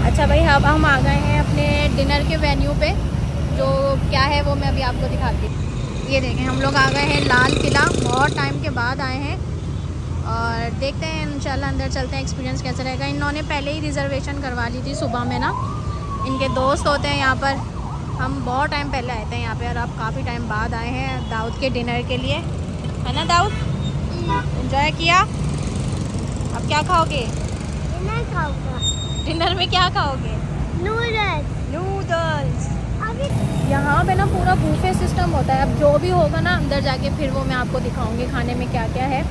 अच्छा भाई, अब हम आ गए हैं अपने डिनर के वेन्यू पे। जो क्या है वो मैं अभी आपको दिखाती हूँ। ये देखें, हम लोग आ गए हैं लाल किला, बहुत टाइम के बाद आए हैं और देखते हैं इंशाल्लाह अंदर चलते हैं, एक्सपीरियंस कैसा रहेगा। इन्होंने पहले ही रिज़र्वेशन करवा ली थी सुबह में ना, इनके दोस्त होते हैं यहाँ पर। हम बहुत टाइम पहले आए थे यहाँ पे और अब काफ़ी टाइम बाद आए हैं दाऊद के डिनर के लिए, है ना दाऊद? एंजॉय किया? अब क्या खाओगे? डिनर खाऊंगा। डिनर में क्या खाओगे? नूडल्स। यहाँ पे ना पूरा बूफे सिस्टम होता है। अब जो भी होगा ना अंदर जाके फिर वो मैं आपको दिखाऊंगी खाने में क्या क्या है।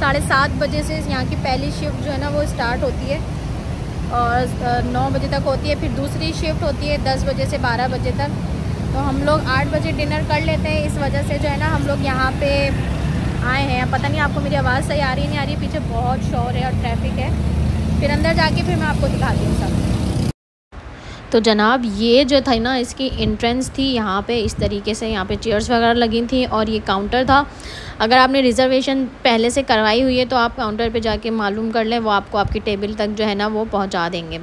7:30 बजे से यहाँ की पहली शिफ्ट जो है ना वो स्टार्ट होती है और 9 बजे तक होती है। फिर दूसरी शिफ्ट होती है 10 बजे से 12 बजे तक। तो हम लोग 8 बजे डिनर कर लेते हैं। इस वजह से जो है ना हम लोग यहाँ पे आए हैं। पता नहीं आपको मेरी आवाज़ सही आ रही नहीं आ रही, पीछे बहुत शोर है और ट्रैफिक है। फिर अंदर जाके फिर मैं आपको दिखाती हूँ सब। तो जनाब ये जो था ना इसकी एंट्रेंस थी, यहाँ पे इस तरीके से यहाँ पे चेयर्स वगैरह लगी थी और ये काउंटर था। अगर आपने रिज़र्वेशन पहले से करवाई हुई है तो आप काउंटर पे जाके मालूम कर लें, वो आपको आपकी टेबल तक जो है ना वो पहुँचा देंगे।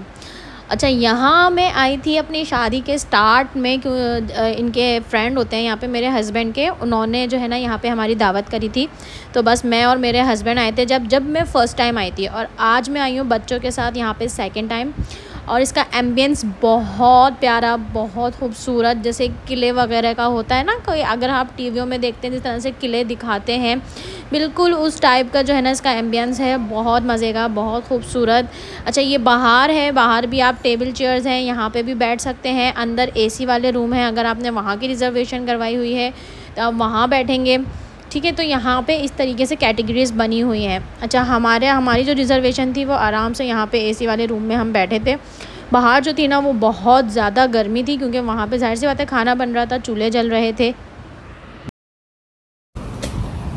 अच्छा, यहाँ मैं आई थी अपनी शादी के स्टार्ट में, इनके फ्रेंड होते हैं यहाँ पे मेरे हस्बैंड के, उन्होंने जो है ना यहाँ पे हमारी दावत करी थी। तो बस मैं और मेरे हस्बैंड आए थे जब मैं फ़र्स्ट टाइम आई थी, और आज मैं आई हूँ बच्चों के साथ यहाँ पे सेकंड टाइम। और इसका एम्बियंस बहुत प्यारा, बहुत खूबसूरत, जैसे किले वगैरह का होता है ना, कोई अगर आप टीवियों में देखते हैं जिस तरह से किले दिखाते हैं, बिल्कुल उस टाइप का जो है ना इसका एम्बियंस है। बहुत मज़े का, बहुत खूबसूरत। अच्छा, ये बाहर है, बाहर भी आप टेबल चेयर्स हैं, यहाँ पे भी बैठ सकते हैं। अंदर एसी वाले रूम हैं, अगर आपने वहाँ की रिज़र्वेशन करवाई हुई है तो आप वहाँ बैठेंगे, ठीक है। तो यहाँ पे इस तरीके से कैटेगरीज़ बनी हुई हैं। अच्छा, हमारी जो रिज़र्वेशन थी वो आराम से यहाँ पे एसी वाले रूम में हम बैठे थे। बाहर जो थी ना वो बहुत ज़्यादा गर्मी थी, क्योंकि वहाँ पे ज़ाहिर सी बात है खाना बन रहा था, चूल्हे जल रहे थे।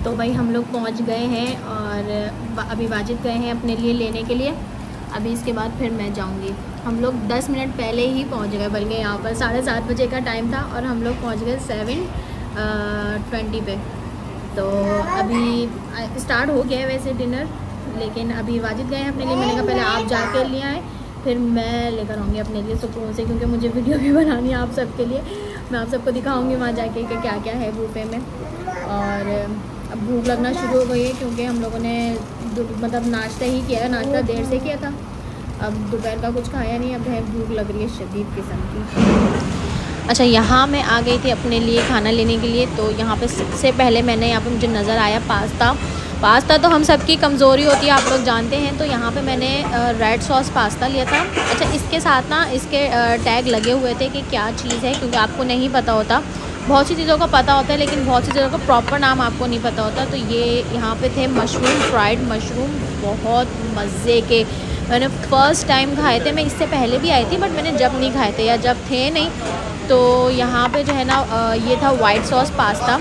तो भाई हम लोग पहुँच गए हैं और अभी वाजिद गए हैं अपने लिए लेने के लिए। अभी इसके बाद फिर मैं जाऊँगी। हम लोग 10 मिनट पहले ही पहुँच गए, बल्कि यहाँ पर 7:30 बजे का टाइम था और हम लोग पहुँच गए 7:20 पे। तो अभी स्टार्ट हो गया है वैसे डिनर, लेकिन अभी वाजिद गए हैं अपने लिए। मैंने कहा पहले आप जाके ले आए, फिर मैं लेकर आऊँगी अपने लिए सुकून से, क्योंकि मुझे वीडियो भी बनानी है आप सबके लिए। मैं आप सबको दिखाऊँगी वहाँ जाके कि क्या क्या है बूफे में। और अब भूख लगना शुरू हो गई है, क्योंकि हम लोगों ने मतलब नाश्ता ही किया है, नाश्ता देर से किया था। अब दोपहर का कुछ खाया नहीं, अब है भूख लग रही है शदीद किस्म की। अच्छा, यहाँ मैं आ गई थी अपने लिए खाना लेने के लिए। तो यहाँ पे सबसे पहले यहाँ पे मुझे नज़र आया पास्ता तो हम सबकी कमज़ोरी होती है, आप लोग जानते हैं। तो यहाँ पे मैंने रेड सॉस पास्ता लिया था। अच्छा, इसके साथ ना इसके टैग लगे हुए थे कि क्या चीज़ है, क्योंकि आपको नहीं पता होता। बहुत सी चीज़ों का पता होता है लेकिन बहुत सी चीज़ों का प्रॉपर नाम आपको नहीं पता होता। तो ये यहाँ पे थे मशरूम, फ्राइड मशरूम, बहुत मज़े के। मैंने फ़र्स्ट टाइम खाए थे, मैं इससे पहले भी आई थी बट मैंने जब नहीं खाए थे या जब थे नहीं। तो यहाँ पे जो है ना ये था वाइट सॉस पास्ता।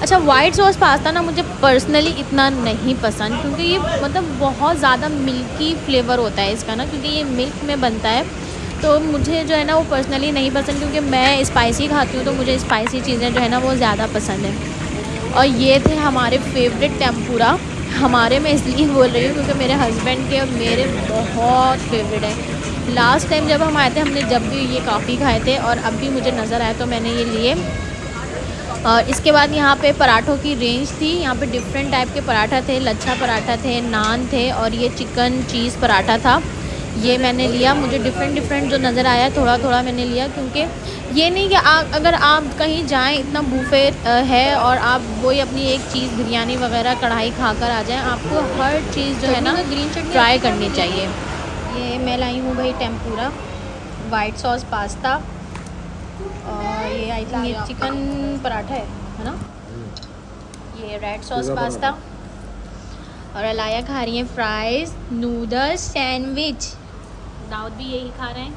अच्छा, वाइट सॉस पास्ता ना मुझे पर्सनली इतना नहीं पसंद, क्योंकि ये मतलब बहुत ज़्यादा मिल्की फ्लेवर होता है इसका ना, क्योंकि ये मिल्क में बनता है। तो मुझे जो है ना वो पर्सनली नहीं पसंद, क्योंकि मैं स्पाइसी खाती हूँ, तो मुझे स्पाइसी चीज़ें जो है ना वो ज़्यादा पसंद है। और ये थे हमारे फेवरेट टेम्पुरा। हमारे मैं इसलिए बोल रही हूँ क्योंकि मेरे हस्बैंड के और मेरे बहुत फेवरेट है। लास्ट टाइम जब हम आए थे हमने जब भी ये काफ़ी खाए थे, और अब भी मुझे नज़र आया तो मैंने ये लिए। और इसके बाद यहाँ पे पराठों की रेंज थी। यहाँ पे डिफरेंट टाइप के पराठा थे, लच्छा पराठा थे, नान थे, और ये चिकन चीज़ पराठा था। ये मैंने लिया। मुझे डिफरेंट जो नज़र आया थोड़ा थोड़ा मैंने लिया, क्योंकि ये नहीं कि अगर आप कहीं जाएं इतना बूफे है और आप वही अपनी एक चीज़ बिरयानी वगैरह कढ़ाई खाकर आ जाएं, आपको हर चीज़ जो है ना ग्रीन चटनी ट्राई करनी चाहिए। ये मैं लाई हूँ भाई टेम्पुरा, वाइट सॉस पास्ता, और ये आई थिंक ये चिकन पराठा है ना। ये रेड सॉस पास्ता, और अलाया खा रही है फ्राइज़, नूडल्स, सैंडविच। दाऊद भी यही खा रहे हैं।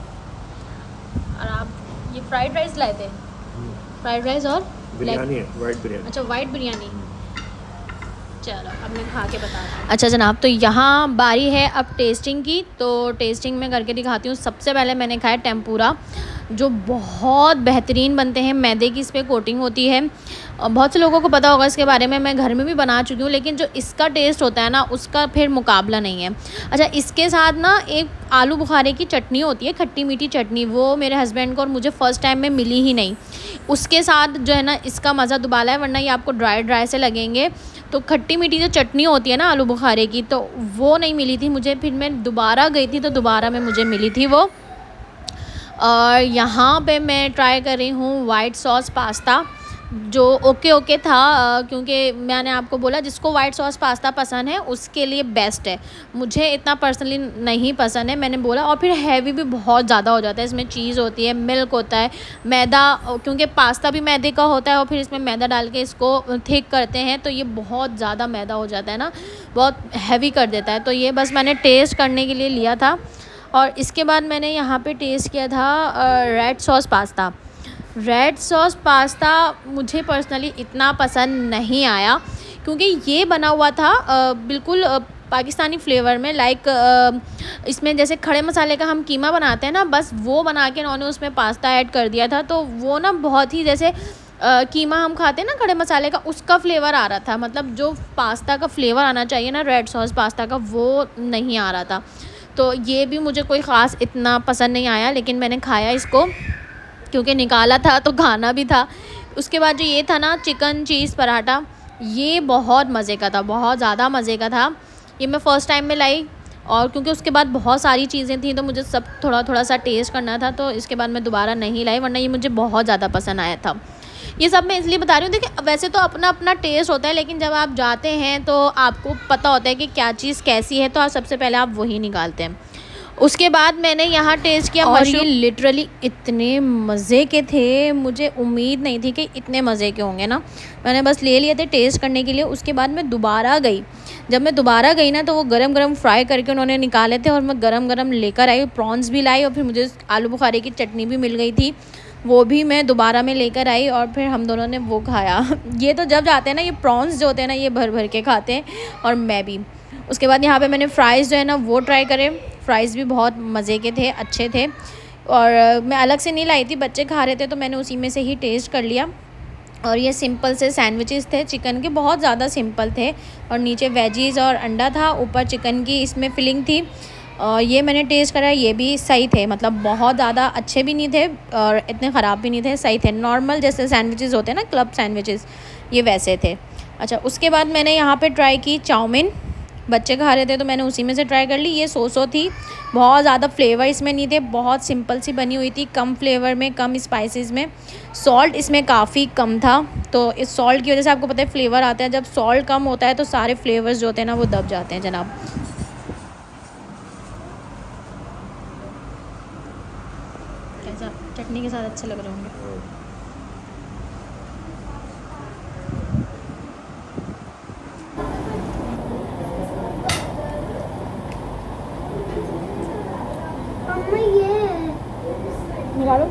और आप ये फ्राइड राइस लाए थे? फ्राइड राइस और बिरयानी है, वाइट बिरयानी। अच्छा, वाइट बिरयानी। चलो अब मैं खा के बताती हूँ। अच्छा जनाब, तो यहाँ बारी है अब टेस्टिंग की, तो टेस्टिंग में करके दिखाती हूँ। सबसे पहले मैंने खाया टेम्पुरा। जो बहुत बेहतरीन बनते हैं। मैदे की इस पर कोटिंग होती है, बहुत से लोगों को पता होगा इसके बारे में, मैं घर में भी बना चुकी हूँ, लेकिन जो इसका टेस्ट होता है ना उसका फिर मुकाबला नहीं है। अच्छा, इसके साथ ना एक आलू बुखारे की चटनी होती है, खट्टी मीठी चटनी, वो मेरे हस्बैंड को और मुझे फ़र्स्ट टाइम में मिली ही नहीं। उसके साथ जो है ना इसका मज़ा दुबाला है, वरना ये आपको ड्राई ड्राई से लगेंगे। तो खट्टी मीठी जो चटनी होती है ना आलू बुखारे की, तो वो नहीं मिली थी मुझे। फिर मैं दोबारा गई थी तो दोबारा में मुझे मिली थी वो। और यहाँ पे मैं ट्राई कर रही हूँ वाइट सॉस पास्ता, जो ओके था, क्योंकि मैंने आपको बोला जिसको वाइट सॉस पास्ता पसंद है उसके लिए बेस्ट है। मुझे इतना पर्सनली नहीं पसंद है, मैंने बोला। और फिर हैवी भी बहुत ज़्यादा हो जाता है, इसमें चीज़ होती है, मिल्क होता है, मैदा, क्योंकि पास्ता भी मैदे का होता है और फिर इसमें मैदा डाल के इसको थिक करते हैं, तो ये बहुत ज़्यादा मैदा हो जाता है ना, बहुत हैवी कर देता है। तो ये बस मैंने टेस्ट करने के लिए लिया था। और इसके बाद मैंने यहाँ पे टेस्ट किया था red sauce pasta. Red sauce pasta मुझे पर्सनली इतना पसंद नहीं आया, क्योंकि ये बना हुआ था बिल्कुल पाकिस्तानी फ्लेवर में, लाइक इसमें जैसे खड़े मसाले का हम कीमा बनाते हैं ना, बस वो बना के उन्होंने उसमें पास्ता ऐड कर दिया था। तो वो ना बहुत ही जैसे कीमा हम खाते हैं ना खड़े मसाले का, उसका फ्लेवर आ रहा था। मतलब जो पास्ता का फ्लेवर आना चाहिए ना रेड सॉस पास्ता का, वो नहीं आ रहा था। तो ये भी मुझे कोई ख़ास इतना पसंद नहीं आया, लेकिन मैंने खाया इसको क्योंकि निकाला था तो खाना भी था। उसके बाद जो ये था ना चिकन चीज़ पराठा, ये बहुत मज़े का था, बहुत ज़्यादा मज़े का था। ये मैं फ़र्स्ट टाइम में लाई, और क्योंकि उसके बाद बहुत सारी चीज़ें थी तो मुझे सब थोड़ा सा टेस्ट करना था, तो इसके बाद मैं दोबारा नहीं लाई, वरना ये मुझे बहुत ज़्यादा पसंद आया था। ये सब मैं इसलिए बता रही हूँ, देखिए वैसे तो अपना अपना टेस्ट होता है, लेकिन जब आप जाते हैं तो आपको पता होता है कि क्या चीज़ कैसी है, तो आप सबसे पहले आप वही निकालते हैं। उसके बाद मैंने यहाँ टेस्ट किया मशरूम, लिटरली इतने मज़े के थे, मुझे उम्मीद नहीं थी कि इतने मज़े के होंगे ना। मैंने बस ले लिए थे टेस्ट करने के लिए। उसके बाद मैं दोबारा गई, जब मैं दोबारा गई ना तो वो गरम गरम फ्राई करके उन्होंने निकाले थे, और मैं गरम गरम लेकर आई, प्रॉन्स भी लाई, और फिर मुझे आलू बुखारे की चटनी भी मिल गई थी, वो भी मैं दोबारा में लेकर आई, और फिर हम दोनों ने वो खाया। ये तो जब जाते हैं ना, ये प्रॉन्स जो होते हैं ना, ये भर भर के खाते हैं, और मैं भी। उसके बाद यहाँ पे मैंने फ़्राइज़ जो है ना वो ट्राई करे। फ़्राइज़ भी बहुत मज़े के थे, अच्छे थे, और मैं अलग से नहीं लाई थी, बच्चे खा रहे थे तो मैंने उसी में से ही टेस्ट कर लिया। और ये सिंपल से सैंडविचेस थे चिकन के, बहुत ज़्यादा सिंपल थे, और नीचे वेजीज़ और अंडा था, ऊपर चिकन की इसमें फिलिंग थी। और ये मैंने टेस्ट करा, ये भी सही थे, मतलब बहुत ज़्यादा अच्छे भी नहीं थे और इतने ख़राब भी नहीं थे, सही थे, नॉर्मल जैसे सैंडविचेस होते हैं ना, क्लब सैंडविचेस, ये वैसे थे। अच्छा, उसके बाद मैंने यहाँ पे ट्राई की चाउमीन, बच्चे खा रहे थे तो मैंने उसी में से ट्राई कर ली। ये सो थी, बहुत ज़्यादा फ्लेवर इसमें नहीं थे, बहुत सिंपल सी बनी हुई थी, कम फ्लेवर में, कम स्पाइसेस में। सॉल्ट इसमें काफ़ी कम था, तो इस सॉल्ट की वजह से आपको पता है फ्लेवर आता है, जब सॉल्ट कम होता है तो सारे फ्लेवर्स जो होते हैं ना वो दब जाते हैं जनाब। कैसा चटनी के साथ अच्छे लग रहे होंगे। निकालो।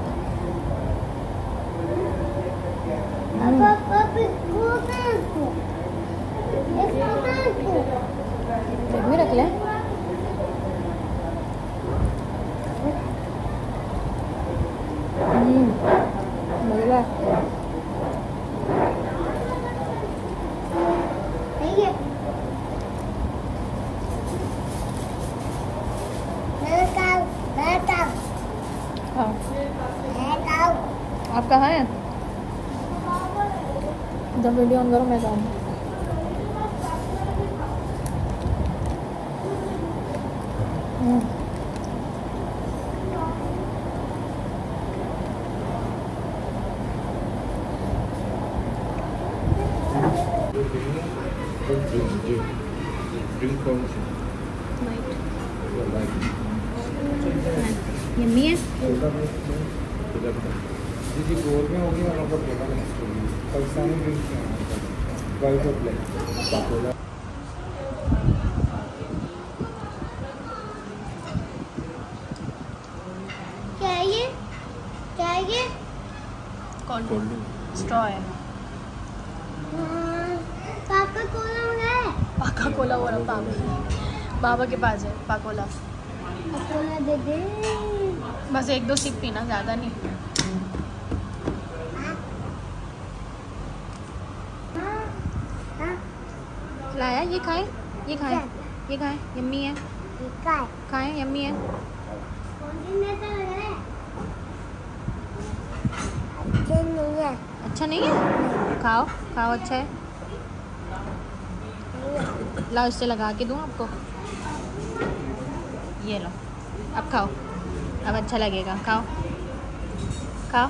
भी रख लें। मज़ेदार। आप कहाँ हैं? जब वीडियो ऑन करो मैं जाऊँगी। यम्मी है। जी गोल में होगी और आपको बोला पाकिस्तानी ड्रिंक वाइट और ब्लैक। क्या ये स्ट्रॉ है। पापा कोला है। पाका कोला हो रहा, बाबा के पास है पाकोला। कोला दे दे। बस 1-2 सिप पीना, ज़्यादा नहीं। लाया, ये खाए, ये खाए, ये खाए, यम्मी है, खाएं, यम्मी है। अच्छा नहीं है? खाओ खाओ, अच्छा है। लाओ, इससे लगा के दूँ आपको, ये लो, अब खाओ, अब अच्छा लगेगा, खाओ खाओ,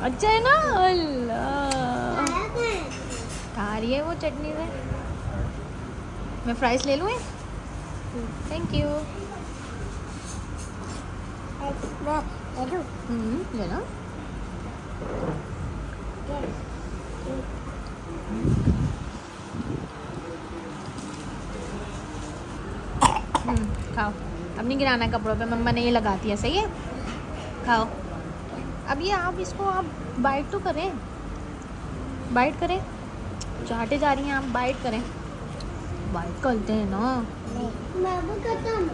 अच्छा है ना। अल्लाह, खा रही है वो चटनी से। मैं फ्राइज ले लूँ? Thank you. ले लो। खाओ, अब नहीं गिराना कपड़ों पे, मम्मा ने ये लगाती है, सही है। खाओ, अब ये आप इसको आप बाइट तो करें, बाइट करें, चाटे जा रही हैं आप, बाइट करें, बाइट करते हैं ना। मैं भी करता हूँ।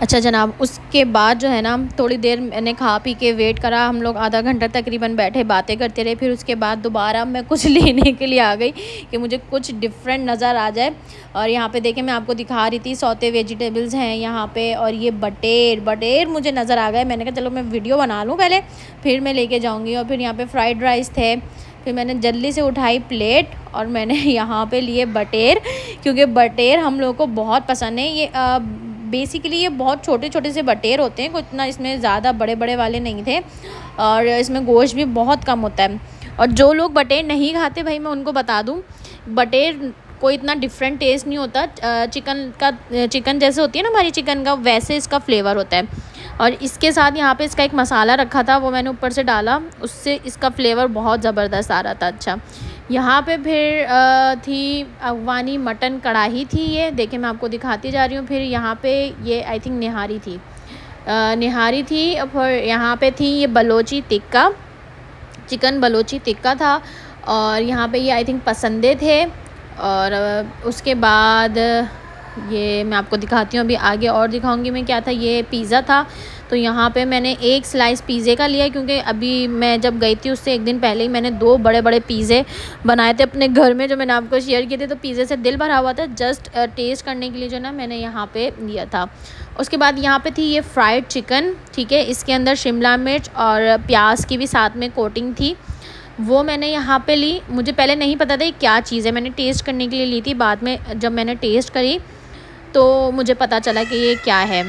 अच्छा जनाब, उसके बाद जो है ना थोड़ी देर मैंने खा पी के वेट करा, हम लोग आधा घंटा तकरीबन बैठे बातें करते रहे। फिर उसके बाद दोबारा मैं कुछ लेने के लिए आ गई कि मुझे कुछ डिफरेंट नज़र आ जाए। और यहाँ पे देखें, मैं आपको दिखा रही थी सौते वेजिटेबल्स हैं यहाँ पे, और ये बटेर मुझे नज़र आ गए। मैंने कहा चलो मैं वीडियो बना लूँ पहले, फिर मैं लेके जाऊँगी। और फिर यहाँ पर फ्राइड राइस थे। फिर मैंने जल्दी से उठाई प्लेट और मैंने यहाँ पे लिए बटेर, क्योंकि बटेर हम लोगों को बहुत पसंद है। ये बेसिकली ये बहुत छोटे छोटे से बटेर होते हैं, कुछ इतना इसमें ज़्यादा बड़े बड़े वाले नहीं थे, और इसमें गोश्त भी बहुत कम होता है। और जो लोग बटेर नहीं खाते भाई, मैं उनको बता दूँ, बटेर कोई इतना डिफरेंट टेस्ट नहीं होता। चिकन जैसे होती है ना हमारी चिकन का, वैसे इसका फ्लेवर होता है। और इसके साथ यहाँ पे इसका एक मसाला रखा था, वो मैंने ऊपर से डाला, उससे इसका फ्लेवर बहुत ज़बरदस्त आ रहा था। अच्छा, यहाँ पे फिर थी अफगानी मटन कढ़ाई थी, ये देखिए मैं आपको दिखाती जा रही हूँ। फिर यहाँ पे ये आई थिंक निहारी थी, फिर यहाँ पे थी ये बलोची टिक्का, चिकन बलोची टिक्का था। और यहाँ पे ये आई थिंक पसंदे थे। और उसके बाद ये मैं आपको दिखाती हूँ, अभी आगे और दिखाऊंगी मैं क्या था। ये पिज़्ज़ा था, तो यहाँ पे मैंने एक स्लाइस पिज़्ज़े का लिया, क्योंकि अभी मैं जब गई थी उससे एक दिन पहले ही मैंने 2 बड़े बड़े पिज़्ज़े बनाए थे अपने घर में, जो मैंने आपको शेयर किए थे। तो पिज़्ज़े से दिल भरा हुआ था, जस्ट टेस्ट करने के लिए जो ना मैंने यहाँ पे लिया था। उसके बाद यहाँ पे थी ये फ्राइड चिकन, ठीक है, इसके अंदर शिमला मिर्च और प्याज की भी साथ में कोटिंग थी, वो मैंने यहाँ पे ली। मुझे पहले नहीं पता था ये क्या चीज़ है, मैंने टेस्ट करने के लिए ली थी। बाद में जब मैंने टेस्ट करी तो मुझे पता चला कि ये क्या है। ये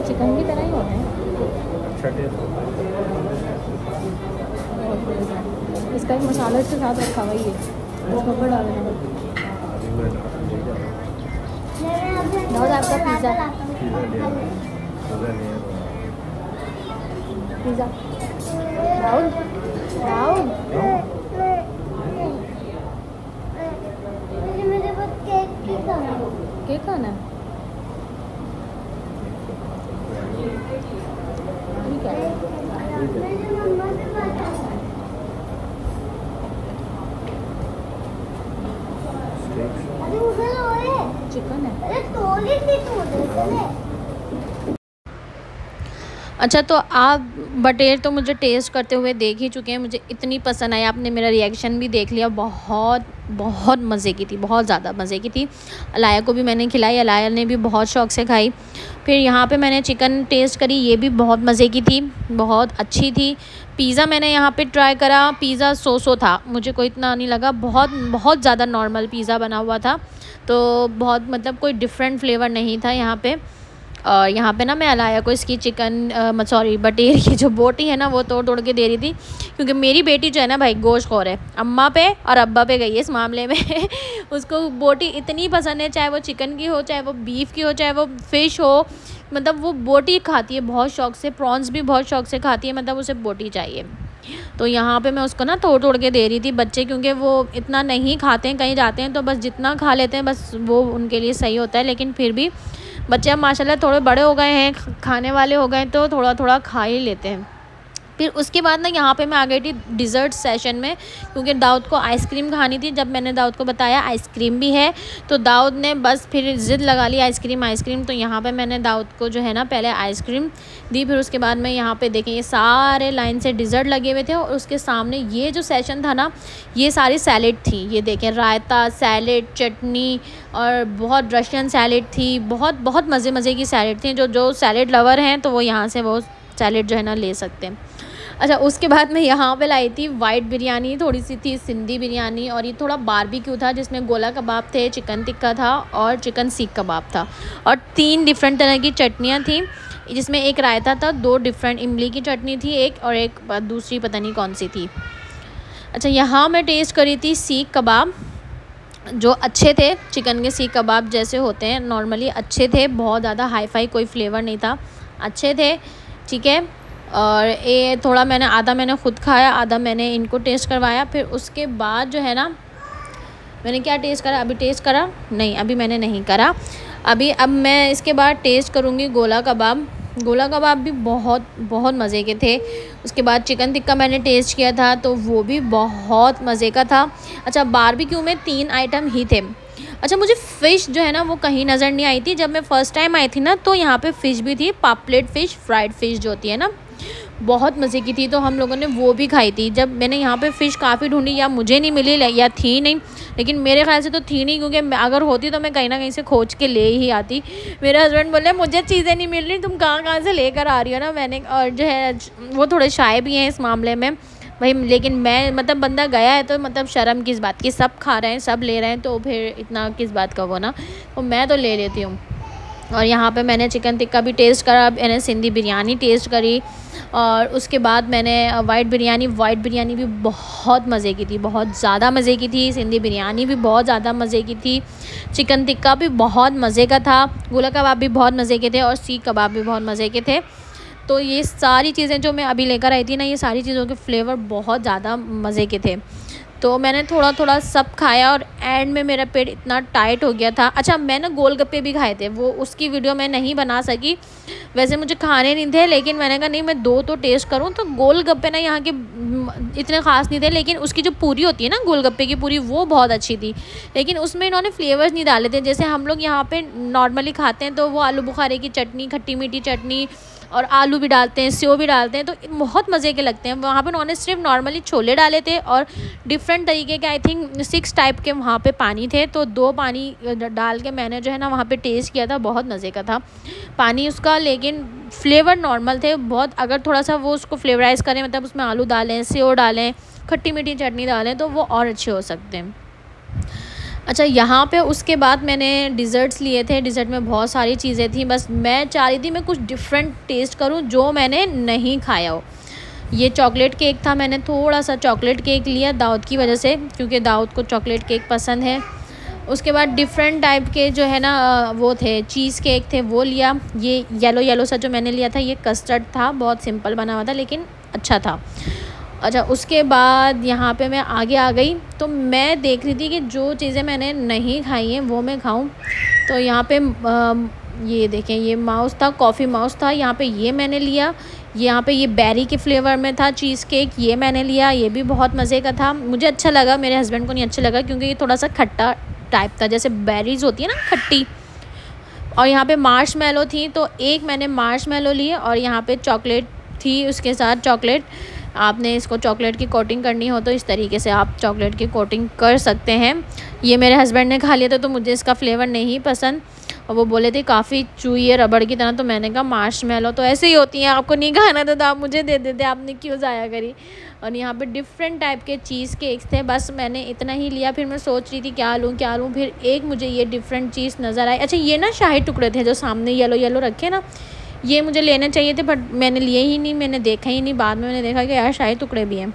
चिकन की तरह ही होता है, अच्छा टेस्ट इसका एक मसाला इसके साथ रखा हुआ ही है, उसके ऊपर डाल देना। बहुत आपका पिज़्ज़ा राहुल मेरे पास केक खाना है, ठीक है। मेरी मम्मा से बात है। अरे उधर है चिकन है। अरे तोली थी तू उधर। अच्छा, तो आप बटेर तो मुझे टेस्ट करते हुए देख ही चुके हैं, मुझे इतनी पसंद आई, आपने मेरा रिएक्शन भी देख लिया। बहुत बहुत मज़े की थी, बहुत ज़्यादा मज़े की थी। अलाया को भी मैंने खिलाई, अलाया ने भी बहुत शौक़ से खाई। फिर यहाँ पे मैंने चिकन टेस्ट करी, ये भी बहुत मज़े की थी, बहुत अच्छी थी। पिज़्ज़ा मैंने यहाँ पे ट्राई करा, पिज़्ज़ा सो था, मुझे कोई इतना नहीं लगा, बहुत बहुत ज़्यादा नॉर्मल पिज़्ज़ा बना हुआ था। तो बहुत मतलब कोई डिफरेंट फ्लेवर नहीं था यहाँ पे। और यहाँ पे ना मैं अलाया को इसकी बटेर की जो बोटी है ना वो तोड़ के दे रही थी, क्योंकि मेरी बेटी जो है ना भाई गोश्तखोर है, अम्मा पे और अब्बा पे गई है इस मामले में। उसको बोटी इतनी पसंद है, चाहे वो चिकन की हो, चाहे वो बीफ की हो, चाहे वो फ़िश हो, मतलब वो बोटी खाती है बहुत शौक़ से। प्रॉन्स भी बहुत शौक़ से खाती है, मतलब उसे बोटी चाहिए। तो यहाँ पे मैं उसको ना तोड़ के दे रही थी। बच्चे क्योंकि वो इतना नहीं खाते हैं, कहीं जाते हैं तो बस जितना खा लेते हैं बस वो उनके लिए सही होता है, लेकिन फिर भी बच्चे अब माशाल्लाह थोड़े बड़े हो गए हैं, खाने वाले हो गए, तो थोड़ा थोड़ा खा ही लेते हैं। फिर उसके बाद ना यहाँ पे मैं आ गई थी डिज़र्ट सेशन में, क्योंकि दाऊद को आइसक्रीम खानी थी। जब मैंने दाऊद को बताया आइसक्रीम भी है, तो दाऊद ने बस फिर ज़िद लगा ली आइसक्रीम। तो यहाँ पे मैंने दाऊद को जो है ना पहले आइसक्रीम दी, फिर उसके बाद में यहाँ पे देखें ये सारे लाइन से डिज़र्ट लगे हुए थे, और उसके सामने ये जो सेशन था ना, ये सारी सैलेड थी। ये देखें रायता, सैलेड, चटनी और बहुत रशियन सैलेड थी। बहुत मज़े की सैलेड थी। जो सैलेड लवर हैं तो वो यहाँ से वो सैलेड जो है ना ले सकते हैं। अच्छा, उसके बाद मैं यहाँ पे लाई थी वाइट बिरयानी, थोड़ी सी थी सिंधी बिरयानी, और ये थोड़ा बारबेक्यू था जिसमें गोला कबाब थे, चिकन टिक्का था और चिकन सीख कबाब था, और 3 डिफरेंट तरह की चटनियाँ थी, जिसमें एक रायता था, 2 डिफरेंट इमली की चटनी थी एक, और एक दूसरी पता नहीं कौन सी थी। अच्छा, यहाँ मैं टेस्ट करी थी सीख कबाब, जो अच्छे थे, चिकन के सीख कबाब जैसे होते हैं नॉर्मली, अच्छे थे, बहुत ज़्यादा हाई फाई कोई फ्लेवर नहीं था, अच्छे थे, ठीक है। और ये थोड़ा आधा मैंने ख़ुद खाया, आधा मैंने इनको टेस्ट करवाया। फिर उसके बाद जो है ना मैंने क्या टेस्ट करा, अभी टेस्ट करा नहीं, अभी मैंने नहीं करा। अब मैं इसके बाद टेस्ट करूँगी गोला कबाब। गोला कबाब भी बहुत मज़े के थे। उसके बाद चिकन टिक्का मैंने टेस्ट किया था, तो वो भी बहुत मज़े का था। अच्छा, बारबेक्यू में 3 आइटम ही थे। अच्छा, मुझे फ़िश जो है ना वो कहीं नज़र नहीं आई थी। जब मैं फ़र्स्ट टाइम आई थी ना, तो यहाँ पे फ़िश भी थी, पापलेट फ़िश, फ्राइड फ़िश जो होती है ना, बहुत मज़े की थी, तो हम लोगों ने वो भी खाई थी। जब मैंने यहाँ पे फ़िश काफ़ी ढूंढी, या मुझे नहीं मिली या थी नहीं, लेकिन मेरे ख्याल से तो थी नहीं, क्योंकि अगर होती तो मैं कहीं ना कहीं से खोज के ले ही आती। मेरे हस्बैंड बोले मुझे चीज़ें नहीं मिल रही, तुम कहाँ से लेकर आ रही हो ना। मैंने और जो है वो थोड़े शाय भी हैं इस मामले में भाई, लेकिन मैं बंदा गया है तो शर्म किस बात की, सब खा रहे हैं, सब ले रहे हैं, तो फिर इतना किस बात का वो ना, तो मैं तो ले लेती हूँ। और यहाँ पे मैंने चिकन टिक्का भी टेस्ट करा, मैंने सिंधी बिरयानी टेस्ट करी, और उसके बाद मैंने वाइट बिरयानी भी बहुत मज़े की थी, बहुत ज़्यादा मज़े की थी। सिंधी बिरयानी भी बहुत ज़्यादा मज़े की थी। चिकन टिक्का भी बहुत मज़े का था। गोला कबाब भी बहुत मज़े के थे, और सीख कबाब भी बहुत मज़े के थे। तो ये सारी चीज़ें जो मैं अभी लेकर आई थी ना, ये सारी चीज़ों के फ्लेवर बहुत ज़्यादा मज़े के थे। तो मैंने थोड़ा सब खाया, और एंड में मेरा पेट इतना टाइट हो गया था। अच्छा, मैंने गोलगप्पे भी खाए थे, वो उसकी वीडियो मैं नहीं बना सकी, वैसे मुझे खाने नहीं थे, लेकिन मैंने कहा नहीं मैं 2 तो टेस्ट करूं। तो गोलगप्पे ना यहाँ के इतने ख़ास नहीं थे, लेकिन उसकी जो पूरी होती है ना गोलगप्पे की पूरी, वो बहुत अच्छी थी। लेकिन उसमें इन्होंने फ्लेवर्स नहीं डाले थे, जैसे हम लोग यहाँ पे नॉर्मली खाते हैं, तो वो आलू बुखारे की चटनी, खट्टी मीठी चटनी, और आलू भी डालते हैं, सेव भी डालते हैं, तो बहुत मज़े के लगते हैं। वहाँ पे उन्होंने सिर्फ नॉर्मली छोले डाले थे, और डिफरेंट तरीके के आई थिंक 6 टाइप के वहाँ पे पानी थे, तो 2 पानी डाल के मैंने जो है ना वहाँ पे टेस्ट किया था, बहुत मज़े का था पानी उसका, लेकिन फ्लेवर नॉर्मल थे बहुत। अगर थोड़ा सा वो उसको फ्लेवराइज़ करें, मतलब उसमें आलू डालें, सेव डालें, खट्टी मीठी चटनी डालें, तो वो और अच्छे हो सकते हैं। अच्छा, यहाँ पे उसके बाद मैंने डिज़र्ट्स लिए थे। डिज़र्ट में बहुत सारी चीज़ें थी, बस मैं चाह रही थी मैं कुछ डिफरेंट टेस्ट करूँ जो मैंने नहीं खाया हो। ये चॉकलेट केक था, मैंने थोड़ा सा चॉकलेट केक लिया दाऊद की वजह से, क्योंकि दाऊद को चॉकलेट केक पसंद है। उसके बाद डिफरेंट टाइप के जो है ना वो थे, चीज़ केक थे, वो लिया। ये येलो सा जो मैंने लिया था, ये कस्टर्ड था, बहुत सिंपल बना हुआ था, लेकिन अच्छा था। अच्छा, उसके बाद यहाँ पे मैं आगे आ गई, तो मैं देख रही थी कि जो चीज़ें मैंने नहीं खाई हैं वो मैं खाऊं। तो यहाँ पे ये देखें, ये माउस था, कॉफ़ी माउस था, यहाँ पे ये मैंने लिया। यहाँ पे ये बेरी के फ्लेवर में था चीज़ केक, ये मैंने लिया, ये भी बहुत मज़े का था, मुझे अच्छा लगा। मेरे हस्बैंड को नहीं अच्छा लगा, क्योंकि ये थोड़ा सा खट्टा टाइप था, जैसे बेरीज होती है ना खट्टी। और यहाँ पे मार्शमेलो थी, तो एक मैंने मार्शमेलो लिए, और यहाँ पे चॉकलेट थी उसके साथ। चॉकलेट, आपने इसको चॉकलेट की कोटिंग करनी हो तो इस तरीके से आप चॉकलेट की कोटिंग कर सकते हैं। ये मेरे हस्बैंड ने खा लिया था, तो मुझे इसका फ्लेवर नहीं पसंद, और वो बोले थे काफ़ी चूई है रबड़ की तरह। तो मैंने कहा मार्शमेलो तो ऐसे ही होती हैं, आपको नहीं खाना था तो आप मुझे दे देते, आपने क्यों ज़ाया करी। और यहाँ पे डिफरेंट टाइप के चीज़ केक्स थे, बस मैंने इतना ही लिया। फिर मैं सोच रही थी क्या लूँ, फिर एक मुझे ये डिफरेंट चीज़ नज़र आई। अच्छा, ये ना शाही टुकड़े थे जो सामने येलो रखे ना, ये मुझे लेने चाहिए थे, बट मैंने लिए ही नहीं, मैंने देखा ही नहीं। बाद में मैंने देखा कि यार शाही टुकड़े भी हैं।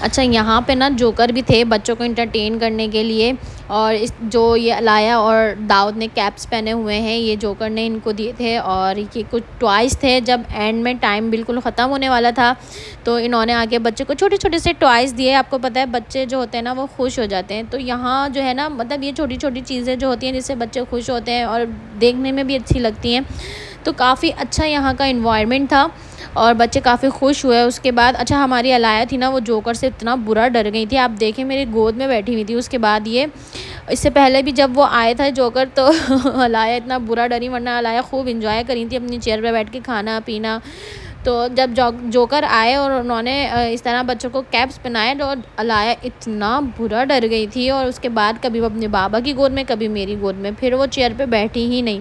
अच्छा, यहाँ पे ना जोकर भी थे बच्चों को इंटरटेन करने के लिए, और इस जो ये लाया, और दाऊद ने कैप्स पहने हुए हैं, ये जोकर ने इनको दिए थे। और ये कुछ टॉयज़ थे, जब एंड में टाइम बिल्कुल ख़त्म होने वाला था, तो इन्होंने आके बच्चे को छोटे छोटे से टॉयज़ दिए। आपको पता है बच्चे जो होते हैं ना वो खुश हो जाते हैं, तो यहाँ जो है ना मतलब ये छोटी छोटी चीज़ें जो होती हैं जिससे बच्चे खुश होते हैं और देखने में भी अच्छी लगती हैं। तो काफ़ी अच्छा यहाँ का इन्वायरमेंट था और बच्चे काफ़ी खुश हुए। उसके बाद अच्छा हमारी अलाया थी ना, वो जोकर से इतना बुरा डर गई थी, आप देखें मेरी गोद में बैठी हुई थी। उसके बाद ये इससे पहले भी जब वो आए थे जोकर तो अलाया इतना बुरा डरी, वरना अलाया खूब इंजॉय करी थी अपनी चेयर पे बैठ के खाना पीना। तो जब जोकर आए और उन्होंने इस तरह बच्चों को कैप्स पहनाए तो अलाया इतना बुरा डर गई थी। और उसके बाद कभी वो अपने बाबा की गोद में, कभी मेरी गोद में, फिर वो चेयर पे बैठी ही नहीं।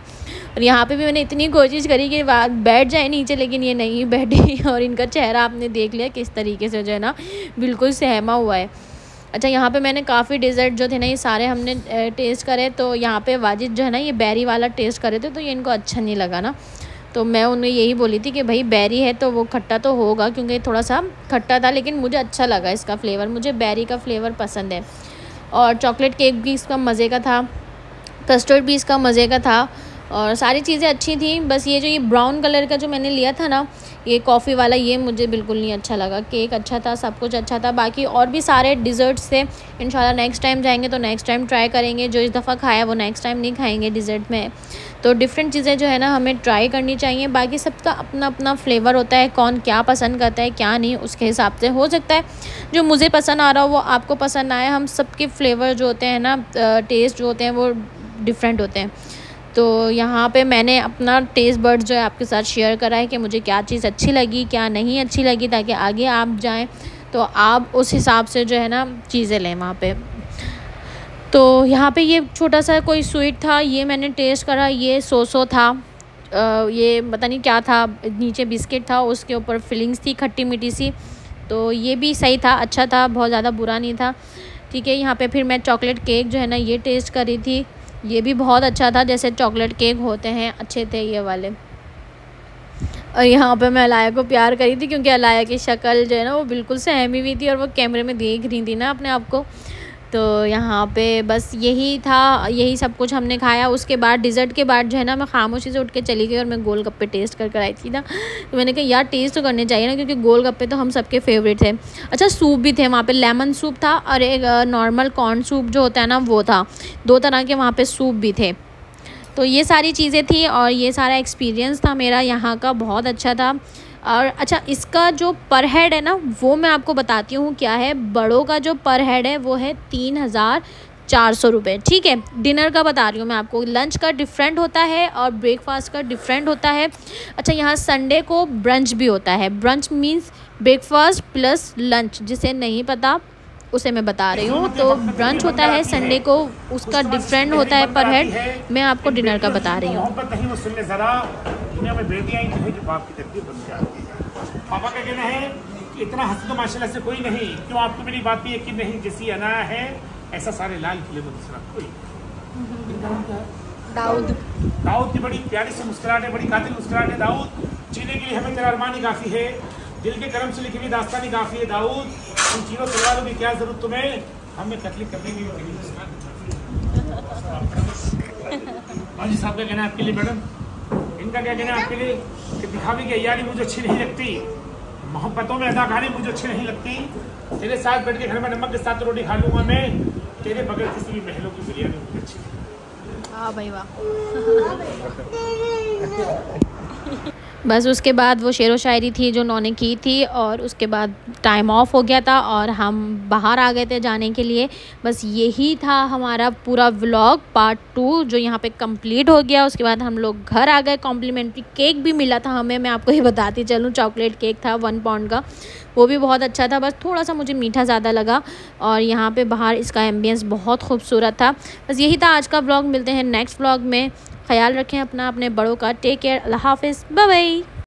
और यहाँ पे भी मैंने इतनी कोशिश करी कि बैठ जाए नीचे, लेकिन ये नहीं बैठी। और इनका चेहरा आपने देख लिया किस तरीके से जो है ना बिल्कुल सहमा हुआ है। अच्छा यहाँ पे मैंने काफ़ी डिज़र्ट जो थे ना ये सारे हमने टेस्ट करे। तो यहाँ पे वाजिद जो है ना ये बेरी वाला टेस्ट करे थे, तो ये इनको अच्छा नहीं लगा ना। तो मैं उन्हें यही बोली थी कि भाई बेरी है तो वो खट्टा तो होगा, क्योंकि थोड़ा सा खट्टा था, लेकिन मुझे अच्छा लगा इसका फ्लेवर, मुझे बेरी का फ्लेवर पसंद है। और चॉकलेट केक भी इसका मज़े का था, कस्टर्ड भी इसका मज़े का था, और सारी चीज़ें अच्छी थी। बस ये जो ये ब्राउन कलर का जो मैंने लिया था ना ये कॉफ़ी वाला, ये मुझे बिल्कुल नहीं अच्छा लगा। केक अच्छा था, सब कुछ अच्छा था, बाकी और भी सारे डिज़र्ट्स थे। इंशाल्लाह नेक्स्ट टाइम जाएंगे तो नेक्स्ट टाइम ट्राई करेंगे, जो इस दफ़ा खाया वो नेक्स्ट टाइम नहीं खाएंगे डिज़र्ट में। तो डिफरेंट चीज़ें जो है ना हमें ट्राई करनी चाहिए। बाकी सबका अपना अपना फ्लेवर होता है, कौन क्या पसंद करता है क्या नहीं, उसके हिसाब से हो सकता है जो मुझे पसंद आ रहा हो वो आपको पसंद आए। हम सबके फ्लेवर जो होते हैं ना, टेस्ट जो होते हैं वो डिफरेंट होते हैं। तो यहाँ पे मैंने अपना टेस्ट बर्ड जो है आपके साथ शेयर करा है कि मुझे क्या चीज़ अच्छी लगी क्या नहीं अच्छी लगी, ताकि आगे आप जाएं तो आप उस हिसाब से जो है ना चीज़ें लें वहाँ पे। तो यहाँ पे ये छोटा सा कोई स्वीट था, ये मैंने टेस्ट करा, ये सोसो था, ये पता नहीं क्या था, नीचे बिस्किट था, उसके ऊपर फिलिंग्स थी खट्टी मीठी सी। तो ये भी सही था, अच्छा था, बहुत ज़्यादा बुरा नहीं था। ठीक है, यहाँ पे फिर मैं चॉकलेट केक जो है ना ये टेस्ट करी थी, ये भी बहुत अच्छा था, जैसे चॉकलेट केक होते हैं अच्छे थे ये वाले। और यहाँ पे मैं अलाया को प्यार करी थी, क्योंकि अलाया की शक्ल जो है ना वो बिल्कुल सहमी हुई थी और वो कैमरे में देख रही थी ना अपने आप को। तो यहाँ पे बस यही था, यही सब कुछ हमने खाया। उसके बाद डिज़र्ट के बाद जो है ना मैं खामोशी से उठ के चली गई और मैं गोलगप्पे टेस्ट कर आई थी ना। तो मैंने कहा यार टेस्ट तो करने चाहिए ना, क्योंकि गोलगप्पे तो हम सबके फेवरेट थे। अच्छा सूप भी थे वहाँ पे, लेमन सूप था और एक नॉर्मल कॉर्न सूप जो होता है ना वो था, 2 तरह के वहाँ पे सूप भी थे। तो ये सारी चीज़ें थी और ये सारा एक्सपीरियंस था मेरा यहाँ का, बहुत अच्छा था। और अच्छा इसका जो पर हेड है ना वो मैं आपको बताती हूँ क्या है। बड़ों का जो पर हेड है वो है 3400 रुपये। ठीक है, डिनर का बता रही हूँ मैं आपको, लंच का डिफरेंट होता है और ब्रेकफास्ट का डिफरेंट होता है। अच्छा यहाँ संडे को ब्रंच भी होता है, brunch means breakfast plus lunch, जिसे नहीं पता उसे मैं बता रही हूँ। तो ब्रंच होता है संडे को, उसका डिफरेंट होता है पर हेड। मैं आपको डिनर का बता रही हूँ। दुनिया में बेटियां ही जो बाप की तकदीर बन जाती है। पापा का कहना है कि इतना हंस तो माशाल्लाह से कोई नहीं, क्यों आपको मेरी बात पे यकीन नहीं, जैसी अनाया है ऐसा सारे लाल किले में दूसरा कोई। दाऊद, दाऊद की बड़ी प्यारी सी मुस्कुराहट है, बड़ी कातिल मुस्कुराहट है। दाऊद जीने के लिए हमें तेरा अरमानी काफ़ी है, दिल के करम से लिखी हुई दास्तानी काफ़ी है। दाऊद उन तीनों तलवारों की क्या जरूरत तुम्हें, हमें तकलीफ करने की हाजी साहब का कहना है आपके लिए, मैडम इनका क्या कहना है आपके लिए कि दिखावे की अय्यारी मुझे अच्छी नहीं लगती, मोहब्बतों में अदाकारी मुझे अच्छी नहीं लगती। तेरे साथ बैठ के घर में नमक के साथ रोटी खा लूँगा मैं, तेरे बगैर किसी भी महलों की बिरयानी मुझे अच्छी लगती। हाँ भाई वाह। बस उसके बाद वो शेरो शायरी थी जो उन्होंने की थी, और उसके बाद टाइम ऑफ हो गया था और हम बाहर आ गए थे जाने के लिए। बस यही था हमारा पूरा व्लॉग पार्ट 2 जो यहाँ पे कंप्लीट हो गया। उसके बाद हम लोग घर आ गए, कॉम्प्लीमेंट्री केक भी मिला था हमें, मैं आपको ये बताती चलूँ, चॉकलेट केक था 1 पाउंड का, वो भी बहुत अच्छा था, बस थोड़ा सा मुझे मीठा ज़्यादा लगा। और यहाँ पे बाहर इसका एम्बियंस बहुत खूबसूरत था। बस यही था आज का व्लॉग, मिलते हैं नेक्स्ट व्लॉग में। ख्याल रखें अपना, अपने बड़ों का, टेक केयर, अल्लाह हाफिज़, बाय बाय।